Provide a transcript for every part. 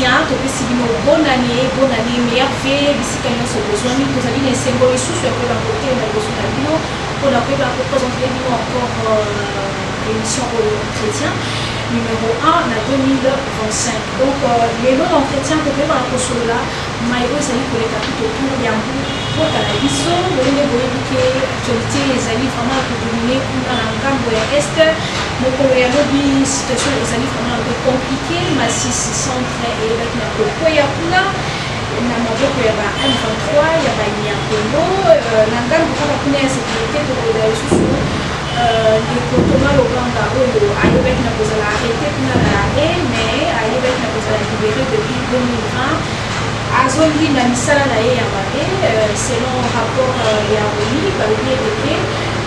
entretien, bonne année, meilleure vie, ici quand on se besoin, nous avons des symboles sous sur le côté, on a besoin de nous, on a présenté encore l'émission entretien numéro 1 en 2025. Donc, les noms d'entretien que vous avez dans là, Maïgo, c'est pour les capitaux autour, il y a un peu pour la vision, vous voyez que l'actualité, les amis vraiment pour dominer dans la gamme de l'Est. Donc, il y a une situation, les amis vraiment un peu compliquée, mais si c'est centre et avec la Koyapuna, il y a M23, il y a Niapolo, la gamme de la sécurité pour les sous les cotomas au Rwanda, avec la cause à l'arrêté, mais avec la cause à la libérée depuis 2020. À Zondi, la Misala et Amare, selon le rapport Yaouni, par le biais de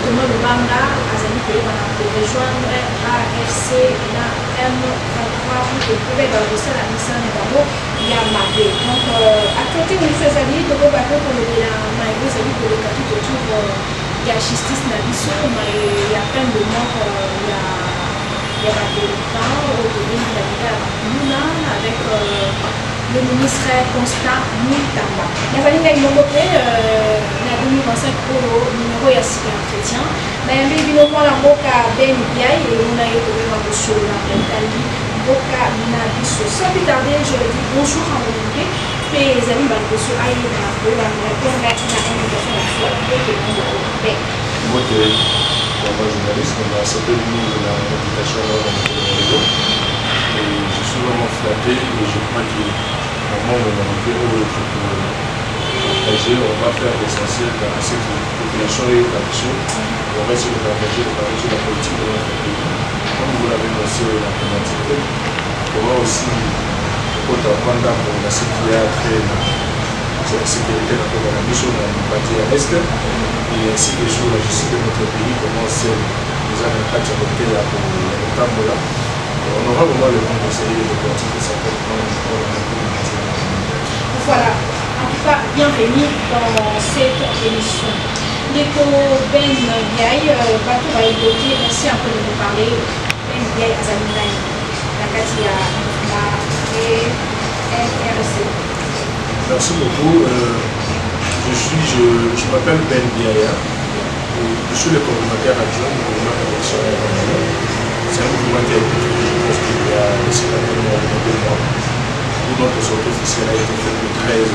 Thomas Lubanga, Azali Pays, pour rejoindre AFC, la M23, pour trouver dans le sol à Misala et Yamare. Donc, à côté de ces alliés, de Bobato, pour le Maïgo, pour le capitule autour. Il y a justice dans l'issue, mais il y a plein de morts, il y a des délinquants, avec le ministre Constant Moutamba. Il y a une numéro 2025 pour le numéro et entretien. Mais il y a la boca Ben Biaï et on a été sur la Italie, boca Nabiso. Sans plus tarder, je dis bonjour à mon invité. Les amis, je suis allé dans la invitation à la fois de moi, comme journaliste, on a accepté l'invitation à la et je suis vraiment flatté et je crois que au moment où on a été partager, on va faire l'essentiel dans cette population et l'action. On va essayer de partager la politique de notre pays. Comme vous l'avez annoncé la thématique, on va aussi pour la sécurité dans la mission de la partie à l'Est et ainsi que sur la justice de notre pays, comment c'est les avocats qui ont été là pour le temps là. On aura vraiment le temps d'essayer de pratiquer ça pour voilà, en tout cas, bienvenue dans cette émission. L'éco Ben Biaï, Batou va évoquer aussi un peu de vous parler. Ben Biaï Azalinaï, la Katia, et RC. Merci beaucoup. Je m'appelle Ben Biaya. Je suis le coordinateur adjoint du mouvement d'élection. C'est un mouvement qui a été créé, je pense qu'il y a des mois, où notre sortie officielle a été faite le 13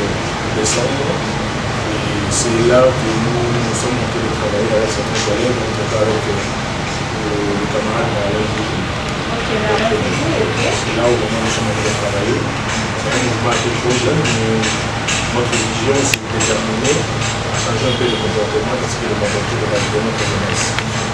décembre. Et c'est là que nous sommes en train de travailler avec certains collègues, notamment avec le camarade Alain Boudou. C'est là où nous sommes en train de travailler. C'est un mouvement qui est trop jeune, mais notre vision c'est de déterminer à changer un peu le comportement parce que le majorité de notre jeunesse.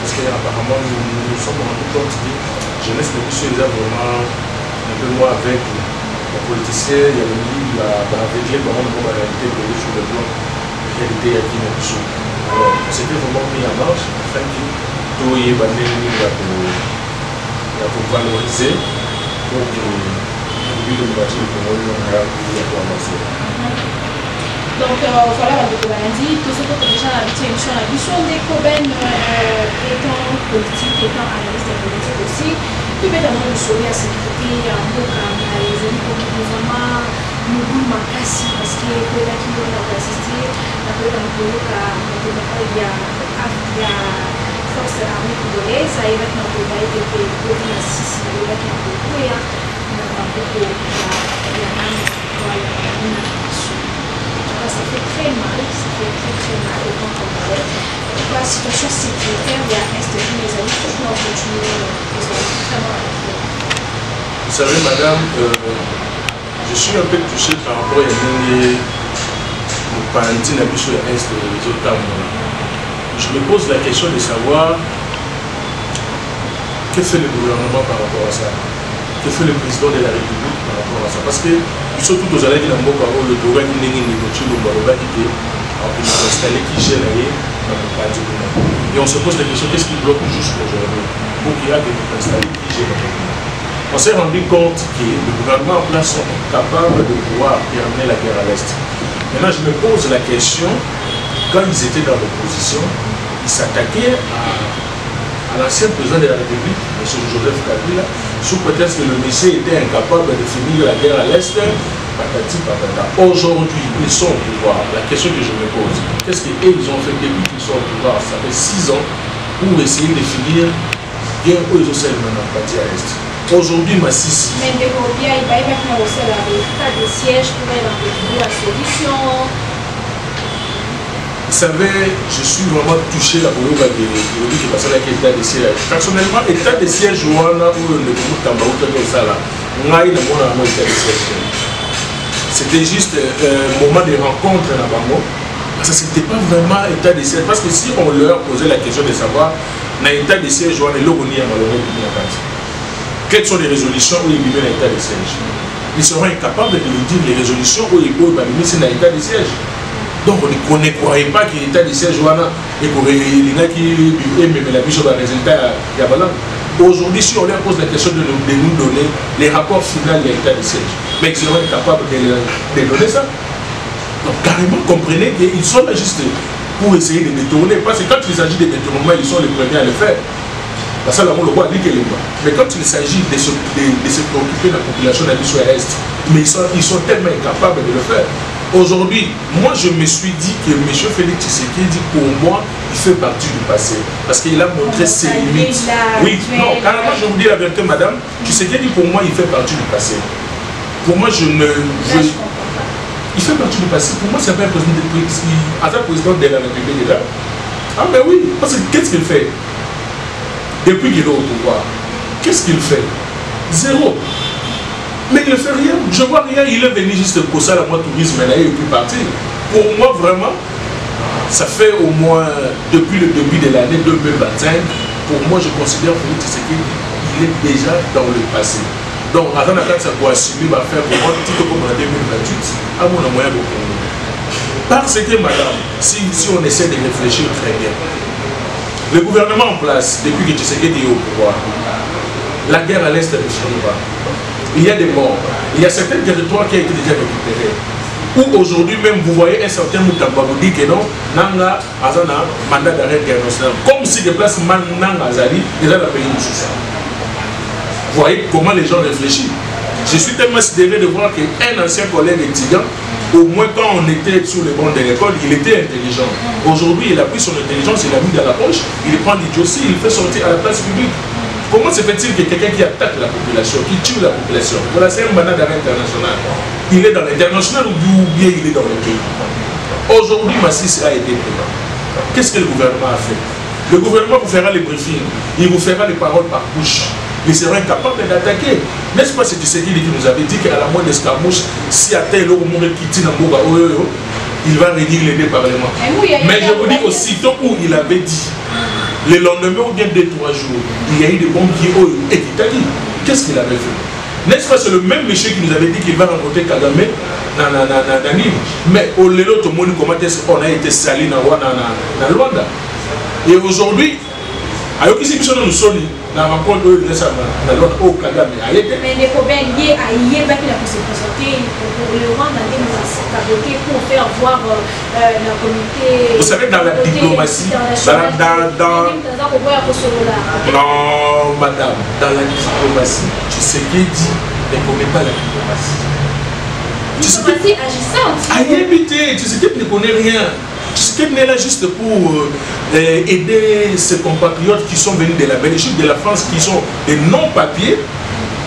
Parce qu'apparemment nous sommes rendus compte que la jeunesse de Bissau est vraiment un peu moins avec les politiciens, il y a le milieu, la réalité, comment on voit la réalité de sur le plan de réalité à qui nous sommes. Alors c'était vraiment mis en marche afin que tout y est pour valoriser pour que donc voilà, tout ce que déjà l'habitude sur la vision des Coben étant politique, étant analyste politique aussi, tout est dans le soleil à sécurité, en boca, les amis comme vraiment nous makasi parce que là qui on a assisté, la il y a force armée congolaise, avec notre pays de la Sicile, avec notre pays. Ça fait très mal, au temps congolais. La situation sécuritaire, il y a Est et les amis, toujours en continuer, vous savez, madame, je suis un peu touché par rapport à une Je me pose la question de savoir que fait le gouvernement par rapport à ça, que fait le président de la République par rapport à ça. Parce que surtout aux allées de la Mboka, le Toga qui n'est installé qui gère et on se pose la question, qu'est-ce qui bloque juste aujourd'hui pour qu'il y ait des installés qui gèrent. On s'est rendu compte que le gouvernement en place sont capables de pouvoir terminer la guerre à l'Est. Maintenant, je me pose la question, quand ils étaient dans l'opposition, ils s'attaquaient à l'ancien président de la République, M. Joseph Kabila, sous prétexte que le monsieur était incapable de finir la guerre à l'Est, patati patata. Aujourd'hui, ils sont au pouvoir. La question que je me pose, qu'est-ce qu'ils ont fait depuis qu'ils sont au pouvoir? Ça fait 6 ans pour essayer de finir bien où ils ont seulement parti à l'Est. Aujourd'hui, Massissi. Mais il y a maintenant aussi l'état de siège pour trouver la solution. Vous savez, je suis vraiment touché la Boyoga de qui passe avec l'état de siège. Personnellement, l'état de siège, où c'était juste un moment de rencontre à Bango. Parce que ce n'était pas vraiment état de siège. Parce que si on leur posait la question de savoir, dans l'état de siège, quelles sont les résolutions où ils vivaient dans l'état de siège? Ils seront incapables de nous dire les résolutions où ils peuvent vivre dans l'état de siège. Donc on ne croyait pas que l'état de siège et pour les gens qui aiment la mise au résultat. Aujourd'hui, si on leur pose la question de nous donner les rapports finaux de l'état de siège, mais ils seront incapables de donner ça. Donc carrément, comprenez qu'ils sont là juste pour essayer de détourner. Parce que quand il s'agit de détournement, ils sont les premiers à le faire. Parce que là, on le voit, mais quand il s'agit de se préoccuper de la population de l'Est, mais ils sont tellement incapables de le faire. Aujourd'hui, moi je me suis dit que M. Félix Tshisekedi, pour moi, il fait partie du passé. Parce qu'il a montré ses limites. Oui, non, carrément, je vous dis la vérité, madame, Tshisekedi, pour moi, il fait partie du passé. Pour moi, il fait partie du passé. Pour moi, c'est pas un président de la République déjà. Ah, mais oui, parce que qu'est-ce qu'il fait? Depuis qu'il est au pouvoir, qu'est-ce qu'il fait? Zéro. Mais il ne fait rien. Je vois rien. Il est venu juste pour ça, la moi tourisme, là, et puis partir. Pour moi, vraiment, ça fait au moins, depuis le début de l'année 2025, pour moi, je considère qu'il est déjà dans le passé. Donc, avant que ça doit assumer, va faire pour moi, tout comme en 2028, à mon moyen de prendre. Parce que, madame, si on essaie de réfléchir très bien, le gouvernement en place, depuis que Tshisekedi est au pouvoir, la guerre à l'Est ne finit pas. Il y a des morts. Il y a certains territoires qui ont été déjà récupérés. Où aujourd'hui même, vous voyez un certain Moutamba vous dit que non, Nanga Azana, mandat d'arrêt international. Comme si des places Nanga Azali, ils ont la pays de ça. Vous voyez comment les gens réfléchissent. Je suis tellement sidéré de voir qu'un ancien collègue étudiant, au moins quand on était sur les bancs de l'école, il était intelligent. Aujourd'hui, il a pris son intelligence, il l'a mis dans la poche, il prend l'idiotie, il fait sortir à la place publique. Comment se fait-il que quelqu'un qui attaque la population, qui tue la population, voilà, c'est un mandat d'arrêt international. Il est dans l'international ou bien il est dans le pays. Aujourd'hui, Massis a été pris. Qu'est-ce que le gouvernement a fait? Le gouvernement vous fera les briefings, il vous fera les paroles par bouche. Il sera incapable d'attaquer. N'est-ce pas ce qui nous avait dit qu'à la moindre escarmouche, si à tel ou monde qui tient il va réduire les départements. Mais je vous dis aussitôt où il avait dit, le lendemain ou bien 2-3 jours, il y a eu des bombes qui ont été dit. Qu'est-ce qu'il avait fait? N'est-ce pas c'est le même monsieur qui nous avait dit qu'il va rencontrer Kagame dans Nîmes. Mais au Lélo, tout le monde comment on a été sali dans Luanda. Et aujourd'hui, alors qu'ici nous sommes dans la rencontre de l'autre au Kagame. Mais les problèmes liés à Yéba qui a se présenter pour le Rwanda pour faire voir la communauté. Vous savez, dans la diplomatie, non, madame, dans la diplomatie, tu sais qui dit, ne connaît pas la diplomatie. Diplomatie agissante. À éviter, tu sais qui ne connaît rien. Tshisekedi est là juste pour aider ses compatriotes qui sont venus de la Belgique, de la France, qui sont des non-papiers,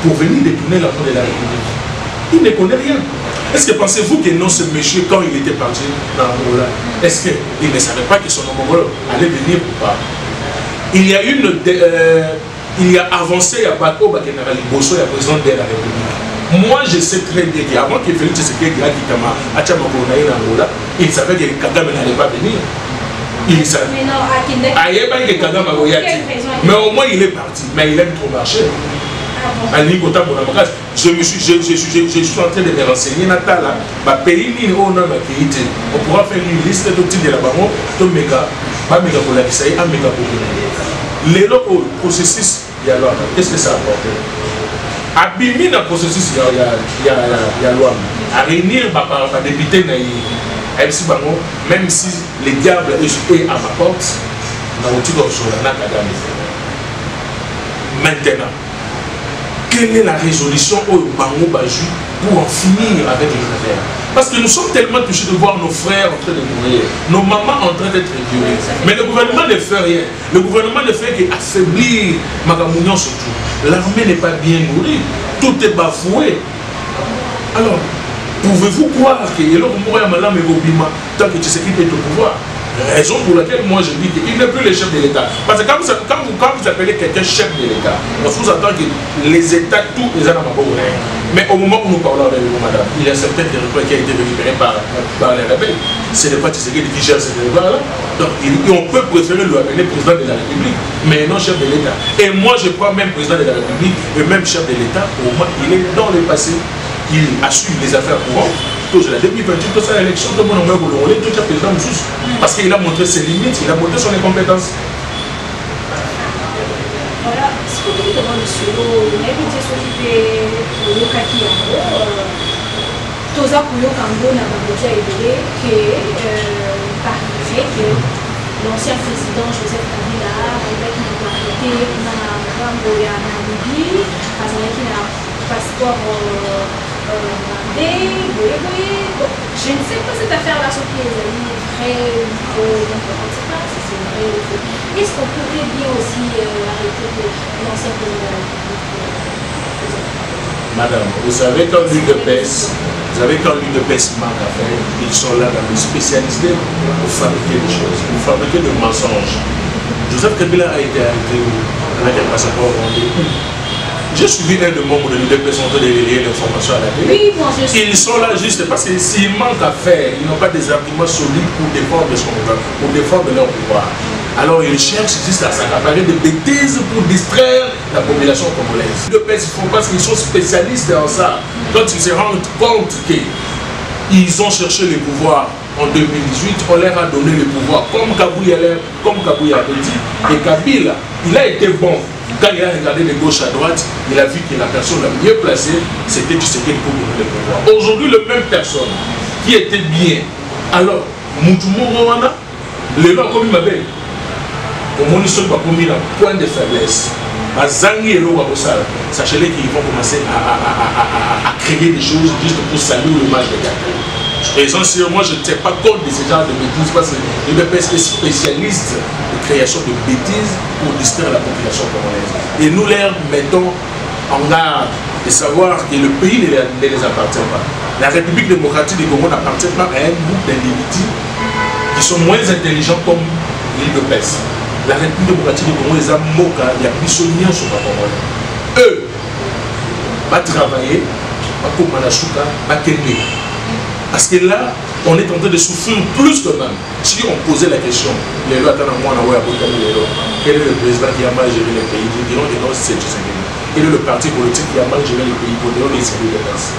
pour venir détourner l'argent de la République. Il ne connaît rien. Est-ce que pensez-vous que non, ce monsieur, quand il était parti dans l'Angola, est-ce qu'il ne savait pas que son homologue allait venir ou pas? Il y a avancé à Bako, Bakenara Liboso, le président de la République. Moi, je sais très bien qu'avant que Félix Tshisekedi a quitté Angola, il savait que Kagame n'allait pas venir. Il savait. Mais au moins, il est parti. Mais il aime trop marcher. Je suis en train de me renseigner. On pourra faire une liste de de la banque, de méga, les processus, qu'est-ce que ça apporte? Abîmer le processus, il y a loi. À réunir les députés, même si les diables est à ma porte, maintenant, quelle est la résolution au Bango Baju pour en finir avec les affaires? Parce que nous sommes tellement touchés de voir nos frères en train de mourir, nos mamans en train d'être violées. Mais le gouvernement ne fait rien. Le gouvernement ne fait qu'affaiblir Magamounion surtout. L'armée n'est pas bien nourrie. Tout est bafoué. Alors, pouvez-vous croire que tant que tu sais qu'il est au pouvoir? Raison pour laquelle moi je dis qu'il n'est plus le chef de l'État. Parce que quand vous appelez quelqu'un chef de l'État, on sous-entend que les États, tous les États n'ont pas. Mais au moment où nous parlons avec vous, madame, il y a certains territoires qui ont été récupérés par les rebelles. Ce n'est pas Tshisekedi qui gère ces territoires-là. Donc on peut préférer lui appeler président de la République, mais non chef de l'État. Et moi je crois même président de la République, et même chef de l'État, au moins il est dans le passé, il assure les affaires courantes. Depuis 28, tout ça, l'élection, tout le monde a voulu tout le président juste parce qu'il a montré ses limites, il a montré son incompétence. Voilà, ce que vous demandez sur l'invité s'occuper de Kaki Toza Kouyo Kango n'a pas déjà évolué par le fait que l'ancien président Joseph Kabila avec une popularité dans la Namibie, avec un passeport. Je ne sais pas cette affaire-là, ce qui est vrai ou faux, je ne sais pas si c'est vrai ou faux. Est-ce qu'on pourrait bien aussi arrêter l'ancien président de la République? Madame, vous savez quand l'huile de pêche manque à faire, ils sont là dans les spécialistes pour fabriquer des choses, pour fabriquer des mensonges. Joseph Kabila a été arrêté avec un passeport rwandais. J'ai suivi un de membres de l'UDP sont en train de relayer l'information à la télé. Oui, ils sont là juste parce que s'ils manquent à faire, ils n'ont pas des arguments solides pour défendre son pouvoir, pour défendre leur pouvoir. Alors ils cherchent juste à s'accaparer des bêtises pour distraire la population congolaise. L'UDP font parce qu'ils sont spécialistes en ça. Quand ils se rendent compte qu'ils ont cherché le pouvoir en 2018, on leur a donné le pouvoir comme Kabouya avait dit. Et Kabila, il a été bon. Quand il a regardé de gauche à droite, il a vu que la personne la mieux placée, c'était Tshisekedi pour donner le pouvoir. Aujourd'hui, la même personne qui était bien, alors, Moutoumou Rwanda, les gens comme il m'avait, au moins ils sont pas commis un point de faiblesse. Sachez-les qu'ils vont commencer à créer des choses juste pour saluer l'image de quelqu'un. Essentiellement, je ne tiens pas compte de ce genre de bêtises parce que l'UDP est spécialiste de création de bêtises pour distraire la population congolaise. Et nous leur mettons en garde de savoir que le pays ne les appartient pas. La République démocratique du Congo n'appartient pas à un groupe d'individus qui sont moins intelligents comme l'UDP. La République démocratique du Congo, les Amoka, il y a prisonniers sur la Congolais. Eux, va travailler, va couper la chouka, va kenner. Parce que là, on est en train de souffrir plus que même. Si on posait la question, quel est le président qui a mal géré le pays? Nous dirons que non, c'est Tshisekedi. Quel est le parti politique qui a mal géré le pays? Nous dirons que c'est le PS.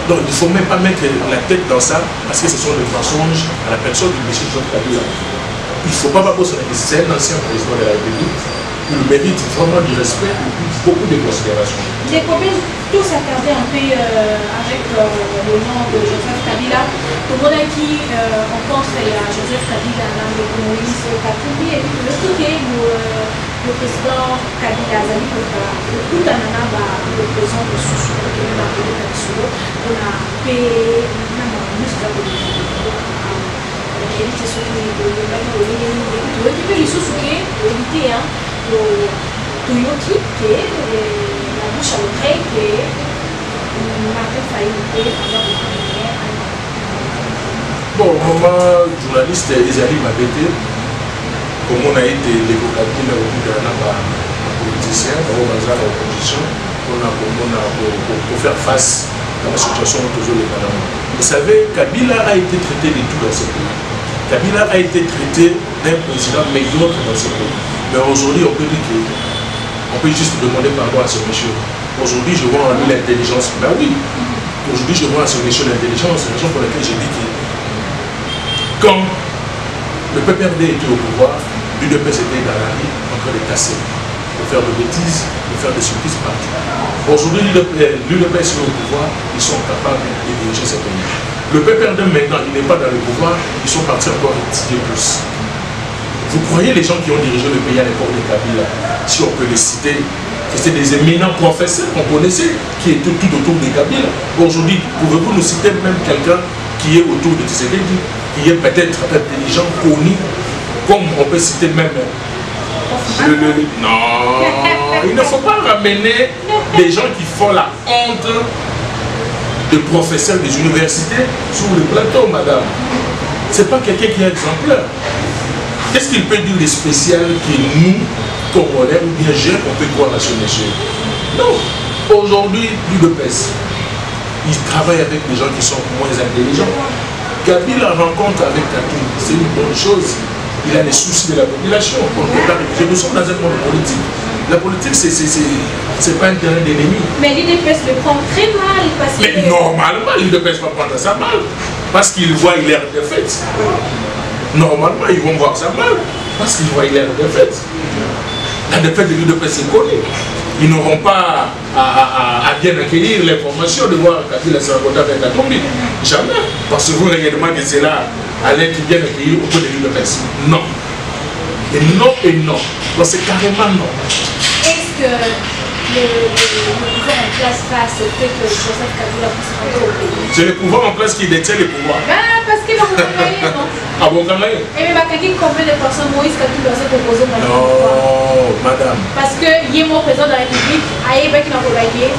Donc il ne faut même pas mettre la tête dans ça, parce que ce sont des mensonges à la personne du monsieur Joseph Kabila. Il ne faut pas poser la question. C'est un ancien président de la République. Il mérite vraiment du respect et beaucoup de considération. Les problèmes tous s'attarder un peu avec le nom de Joseph Kabila. Tout le monde qui rencontre Joseph Kabila, Moïse Katumbi, et puis le côté le président Kabila, le coup d'Anana, le président de Soussou, qui est là pour le Katsuro, on a payé Toyoki, qui est la bouche à l'oreille, qui est Martin Faye. Bon, maman, journaliste, Ezali Mabete, comme on a été l'évocateur politicien, dans l'opposition, pour faire face dans la situation toujours les Madame. Vous savez, Kabila a été traité de tout dans ce pays. Kabila a été traité d'un président médiocre dans ce pays. Mais aujourd'hui, on peut dire qu'on peut juste demander pardon à ce monsieur. Aujourd'hui, je vois en lui l'intelligence. Ben oui, aujourd'hui, je vois à ce monsieur l'intelligence. C'est la raison pour laquelle j'ai dit que quand le PPRD était au pouvoir, l'UDPS était dans la rue en train de casser, de faire des bêtises, de faire des surprises partout. Aujourd'hui, l'UDPS est au pouvoir, ils sont capables de diriger ce pays. Le PPRD maintenant, il n'est pas dans le pouvoir, ils sont partis encore étudier plus. Vous croyez les gens qui ont dirigé le pays à l'époque de Kabila, si on peut les citer, c'était des éminents professeurs qu'on connaissait, qui étaient tout autour de Kabila. Aujourd'hui, pouvez-vous nous citer même quelqu'un qui est autour de Tshisekedi, qui est peut-être intelligent, connu, comme on peut citer même non, il ne faut pas ramener des gens qui font la honte de professeurs des universités sur le plateau, madame. C'est pas quelqu'un qui est exemplaire. Qu'est-ce qu'il peut dire de spécial que nous, Congolais ou bien jeunes, on peut croire à ce monsieur? Non. Aujourd'hui, l'UDPS, il travaille avec des gens qui sont moins intelligents. Kabila rencontre avec Katou, c'est une bonne chose. Il a les soucis de la population. Nous sommes dans un monde politique. La politique, c'est pas un terrain d'ennemi. Mais l'UDPS le prend très mal. Parce mais normalement, l'UDPS va prendre ça mal. Parce qu'il voit l'air de défaite. Normalement, ils vont voir ça mal. Parce qu'ils voient l'air de défaite. La défaite de l'UDPS est connue. Ils n'auront pas à bien accueillir l'information de voir Kabila se rencontrer avec Katumbi. Jamais. Parce que vous regardez que c'est là, allez bien accueillir au côté de l'UDPS. Non. Et non et non. Donc c'est carrément non. Est-ce que le pouvoir en place va accepter que Joseph Kabila puisse rentrer au pays? C'est le pouvoir en place qui détient le pouvoir. Ben, parce qu'il va vous travailler, non? Ah bon, quand même? Et mais combien de personnes Moïse Katumbi a proposé dans le pouvoir? Non, madame. Parce que il est mon président de la République, Aïe Bek Nabolagé,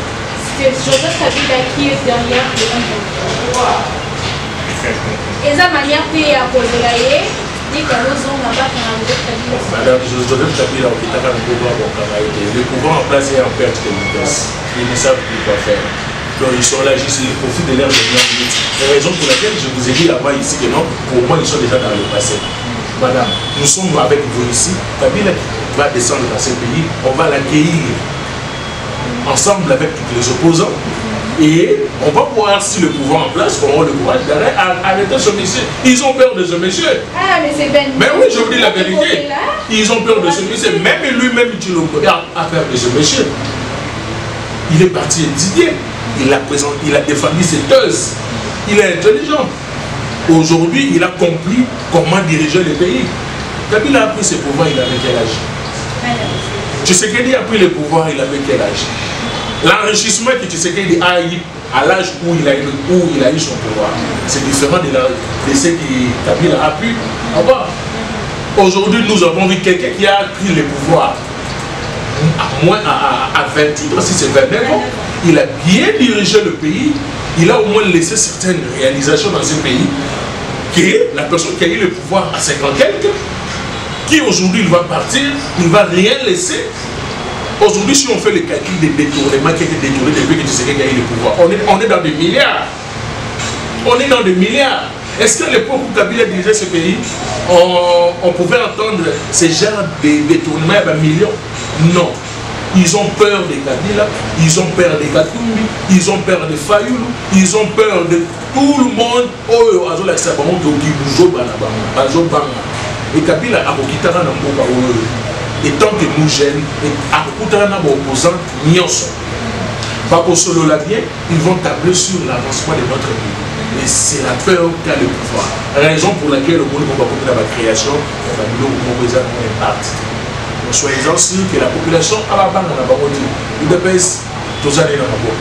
c'est Joseph Kabila qui est derrière le pouvoir. Et sa manière de poser la Madame Joseph Kabila, le pouvoir en place est en perte de vitesse. Ils ne savent plus quoi faire. Donc ils sont là juste, ils profitent de l'air de bien minutes. La raison pour laquelle je vous ai dit avant ici que non, pour moi ils sont déjà dans le passé. Madame, nous sommes avec vous ici. Kabila va descendre dans ce pays, on va l'accueillir ensemble avec tous les opposants. Et on va voir si le pouvoir en place aura le courage d'arrêter ce monsieur. Ils ont peur de ce monsieur. Ah, mais c'est ben. Mais oui, je vous dis la vérité. Ils ont peur de ce monsieur. Même lui-même, tu le regardes à peur de ce monsieur. Il est parti étudier. Il a défendu ses thèses. Il est intelligent. Aujourd'hui, il a compris comment diriger le pays. Kabila a pris ses pouvoirs, il avait quel âge? Tshisekedi a pris le pouvoir, il avait quel âge? L'enrichissement que Tshisekedi a eu à l'âge où il a eu son pouvoir, c'est différent de ce que Kabila a pu avoir. Aujourd'hui, nous avons vu quelqu'un qui a pris le pouvoir à 28 ans, si c'est 29 ans. Il a bien dirigé le pays. Il a au moins laissé certaines réalisations dans ce pays. Que la personne qui a eu le pouvoir à 50 quelques, qui aujourd'hui il va partir, il ne va rien laisser. Aujourd'hui, si on fait le calcul des détournements qui étaient détournés depuis que Tshisekedi a eu le pouvoir, on est dans des milliards. On est dans des milliards. Est-ce qu'à l'époque où Kabila dirigeait ce pays, on pouvait entendre ces genres de détournements à millions? Non. Ils ont peur de Kabila, ils ont peur de Katumbi, ils ont peur de Fayoulou, ils ont peur de tout le monde. Et Kabila a quitté et tant que nous jeunes, à opposants, ils vont tabler sur l'avancement de notre pays. Et c'est la peur qu'a le pouvoir. Raison pour laquelle le monde va dans la création, est parti. Soyez-en sûrs que la population a la banque dans la banque. Il dépêche tous années dans la banque.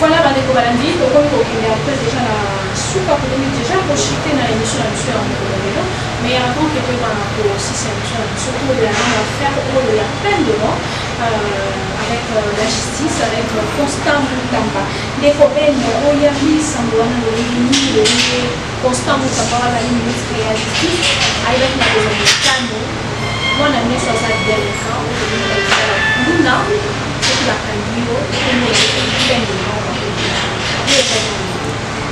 Voilà, Bandeko Balandi, donc on est après déjà la super polémique déjà pour chuter dans l'émission en Congolais. Mais avant que tu aies aussi cette surtout de la même affaire où il y a plein de mots avec la justice, avec Constant Moutamba. Des problèmes, il y a mis Sambouana, Constant Moutamba, la ministre de la justice, avec la besoin de moi, je suis dans un dernier cas où je suis là. Nous, c'est la candidature,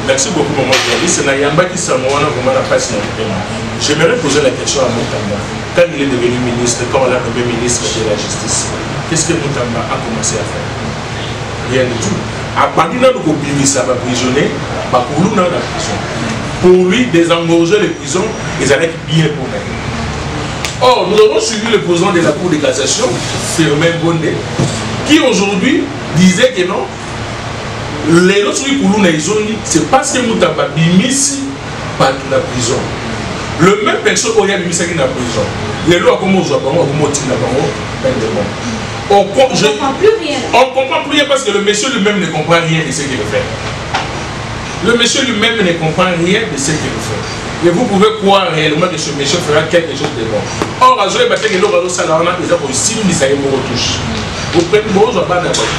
Merci beaucoup, maman journaliste. J'aimerais poser la question à Moutamba. Quand il est devenu ministre, quand on l'a nommé ministre de la Justice, qu'est-ce que Moutamba a commencé à faire? Rien du tout. À partir de là, ça va prisonnier, dans la prison. Pour lui, désengorger les prisons, ils allaient bien pour lui. Or, nous avons suivi le président de la Cour de cassation, Firmin Bondé, qui aujourd'hui disait que non, les autres c'est parce que Moutamba bimisi par la prison. Le même personne qui a bimisi dans la prison. Les lois comme on on comprend plus rien. On comprend plus rien parce que le monsieur lui-même ne comprend rien de ce qu'il fait. Le monsieur lui-même ne comprend rien de ce qu'il fait. Et vous pouvez croire réellement que ce monsieur fera quelque chose de bon. Or,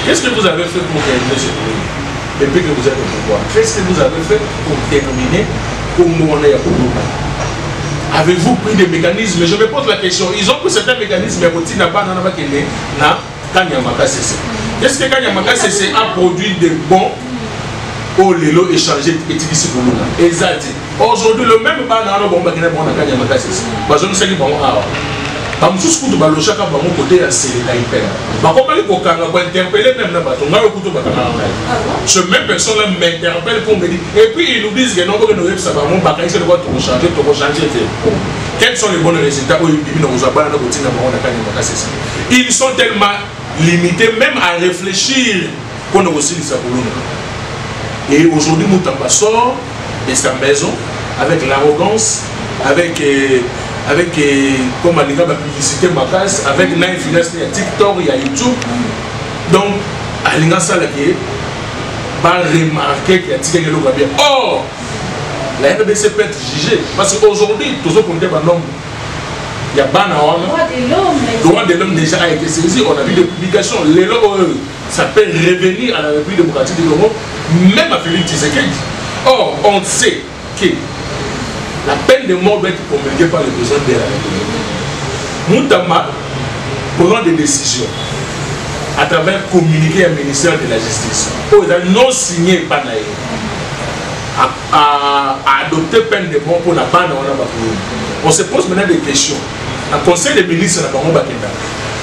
qu'est-ce que vous avez fait pour terminer ce pays depuis que vous êtes au pouvoir? Qu'est-ce que vous avez fait pour terminer au moment où avez-vous pris des mécanismes? Je me pose la question. Ils ont pris certains mécanismes, mais qu'est-ce que Kanyamaka CC a produit de bons pour les lots échangés et ici pour nous? Exact. Aujourd'hui, le même banana bon bakina bon Kanyamaka CC. Parce que nous savons bon comme tout ce que nous allons chaque fois mon côté à c'est la hyper. Bah comment les kokanga pour interpeller même na bato nga okuto bakana. Ce même personne là m'interpelle pour me dire et puis ils nous disent que non que nous ça va mon bakana c'est de quoi tout changer. Quels sont les bons résultats où ils sont tellement limités même à réfléchir qu'on a aussi les saboulons. Et aujourd'hui Moutamba sort de sa maison avec l'arrogance, avec comme on dit la publicité macasse, avec Nine Finance, il y a TikTok, il y a YouTube. Donc, Alinga Salaki va remarquer qu'il y a Tika Yelo bien. Or, la RDC peut être jugée parce qu'aujourd'hui, tous ceux qui ont été nombre, il y a Bana le droit de l'homme déjà a été saisi. On a vu des publications. Les lois, ça peut revenir à la République démocratique du Congo, même à Félix Tshisekedi. Or, on sait que la peine de mort doit être promulguée par le président de la République. Moutamba prend des décisions à travers communiquer au ministère de la Justice. Ils non signé par à adopter peine de mort pour la bande. On se pose maintenant des questions. Le conseil des ministres n'a pas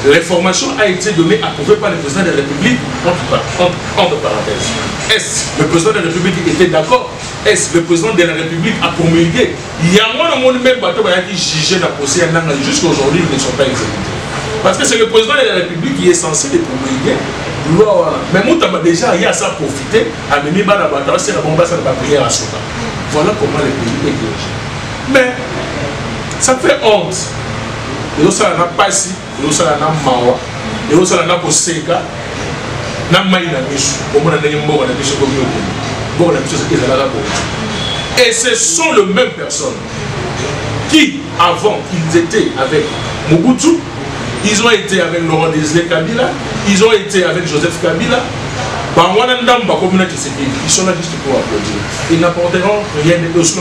l'information a été donnée, approuvée par le président de la République, entre parenthèses. Est-ce le président de la République était d'accord? Est-ce le président de la République a promulgué? Il y a un même bateau qui jugeait la procès jusqu'à aujourd'hui, ils ne sont pas exécutés. Parce que c'est le président de la République qui est censé les promulguer. Mais Moutamba déjà, il y a ça profité, à Mimi Badabata, c'est la bombe de la prière à Soka. Voilà comment le pays est dirigé. Mais ça fait honte. Et nous sommes pas ici, nous sommes en Mawa, et nous sommes en Seka, et ce sont les mêmes personnes qui, avant, ils étaient avec Mobutu, ils ont été avec Laurent Désiré Kabila, ils ont été avec Joseph Kabila. Ils sont là juste pour applaudir. Ils n'apporteront rien de plus.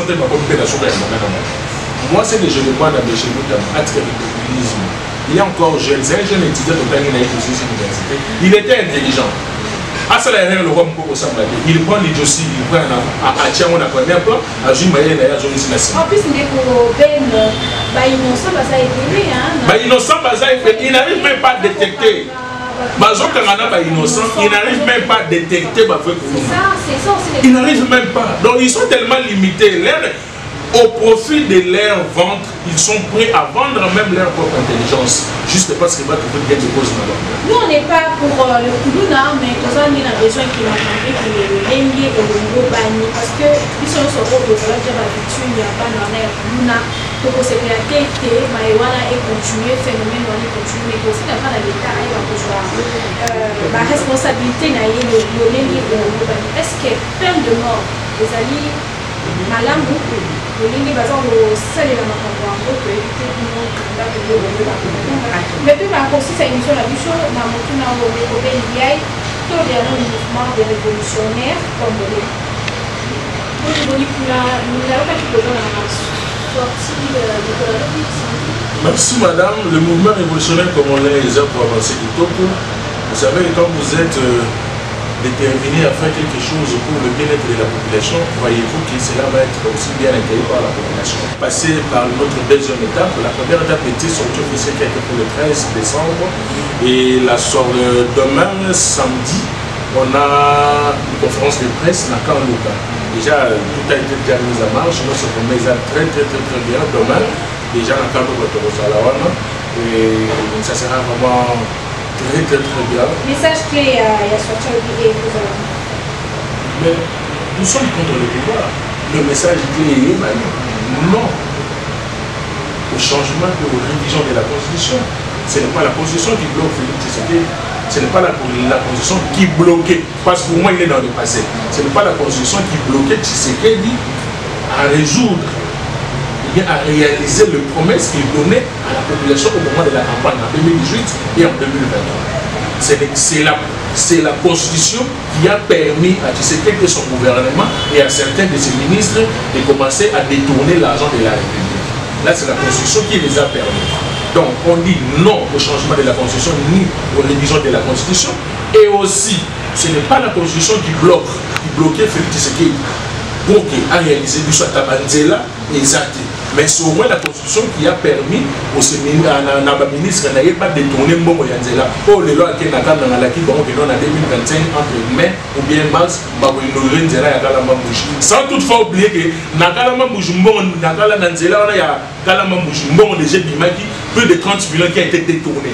Moi, c'est que je demande à M. Moutamba, à travers le populisme. Il y a encore jeune, c'est un jeune étudiant de l'université. Il était intelligent. Il prend les dossiers, il prend à tiens, on a premier plan, à Jim Maïen et à Johnny Sinassi. En plus, il est pour Ben, innocent, ça a été innocent, il n'arrive même pas à détecter. Il n'arrive même pas à détecter. Il n'arrive même pas. Donc, ils sont tellement limités. Au profit de leur vente, ils sont prêts à vendre même leur propre intelligence, juste parce qu'ils vont trouver bien des causes là-bas. Nous, on n'est pas pour le Koulouna, mais nous avons besoin qu'il entende que le Lengue et le Ngo Bani, parce que ils sont sur le rôle de l'habitude, il n'y a pas de Koulouna, donc c'est la qualité, Maïwana est continué, phénomène on est continué, mais aussi dans l'État, il va toujours la responsabilité n'a eu le Lengue et le Ngo Bani. Est-ce que peine de mort, les alliés, Malamou, mais puis aussi c'est une seule mission dans mon tour dans le tout le mouvement des révolutionnaires comme merci madame. Le mouvement révolutionnaire comme on l'a déjà pour avancer du Topo, vous savez quand vous êtes déterminé à faire quelque chose pour le bien-être de la population, croyez-vous que cela va être aussi bien accueilli par la population? Passer par notre deuxième étape, la première étape était sortie officielle qui a été pour le 13 décembre et la soirée demain, samedi, on a une conférence de presse dans Kanluka. Déjà, tout a été déjà mis en marche, nous sommes mis très bien demain, déjà dans Kanluka et ça sera vraiment très bien. Message clé à sortir et vous allez. Mais nous sommes contre le pouvoir. Le message clé est non au changement et aux révisions de la Constitution. Ce n'est pas la Constitution qui bloque Félix Tshisekedi. Ce n'est pas la Constitution qui bloquait, parce que pour moi il est dans le passé. Ce n'est pas la Constitution qui bloquait Tshisekedi à résoudre, à réaliser les promesses qu'il donnait à la population au moment de la campagne en 2018 et en 2023. C'est la Constitution qui a permis à Tshisekedi et son gouvernement et à certains de ses ministres de commencer à détourner l'argent de la République. Là, c'est la Constitution qui les a permis. Donc, on dit non au changement de la Constitution ni aux révisions de la Constitution. Et aussi, ce n'est pas la Constitution qui bloquait Félix Tshisekedi pour qu'il a réalisé du soit Tabanzela exact. Mais c'est au moins la Constitution qui a permis aux ministres de pas détourner Mbongo Yanzela. Oh, les lois qui ont été en 2025 entre mai ou bien mars, sans toutefois oublier que plus de 30 millions qui a été détourné.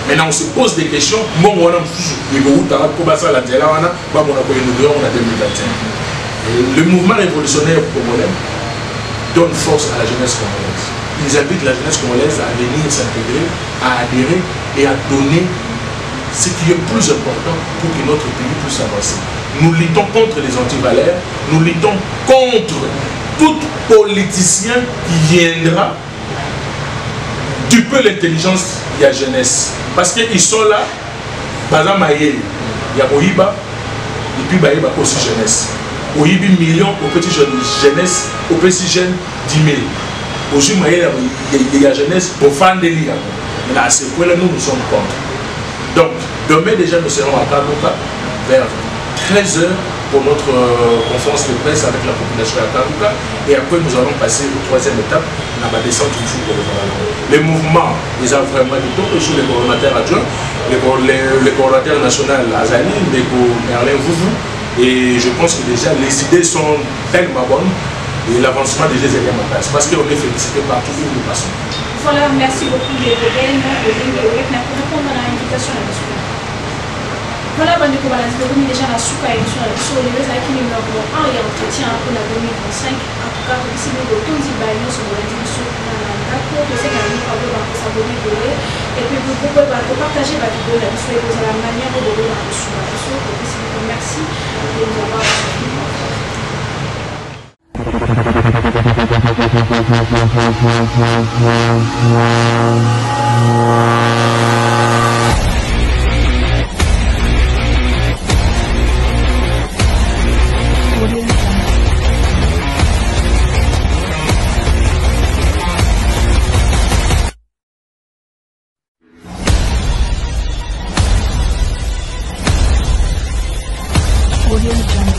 Maintenant, on se pose des questions. Le mouvement révolutionnaire congolais donne force à la jeunesse congolaise. Ils invitent la jeunesse congolaise à venir s'intégrer, à adhérer et à donner ce qui est plus important pour que notre pays puisse avancer. Nous luttons contre les antivaleurs, nous luttons contre tout politicien qui viendra duper l'intelligence de la jeunesse. Parce qu'ils sont là, par exemple, il y a Ohiba, et puis il y a aussi jeunesse. Ohibi millions aux petits jeunes jeunesse, aux petits jeunes 10 000. Aujourd'hui, il y a jeunesse pour faire des liens. Mais à ce point-là, nous sommes contre. Donc, demain déjà, nous serons à Kanluka vers 13h pour notre conférence de presse avec la population à Kanluka. Et après, nous allons passer aux troisième étape, la descente du jour. Les mouvements, ils ont vraiment du temps sur les coordonnateurs adjoints, les coordonnateurs nationaux Azali, les Merlin Vouvou. Et je pense que déjà les idées sont tellement bonnes et l'avancement déjà est en place parce qu'on est félicité partout où nous passons. Voilà, merci beaucoup de répondre à l'invitation à la souka. Voilà, bande de Kobalans, nous déjà la souka et sur les réseaux qui nous avons un entretien pour la 2025. En tout cas, ici nous avons tous les bails sur la division de ces amis pour s'abonner et puis vous pouvez partager la vidéo là-dessus et vous avez la manière de voir sur la vidéo. Merci de nous avoir Audio Jungle.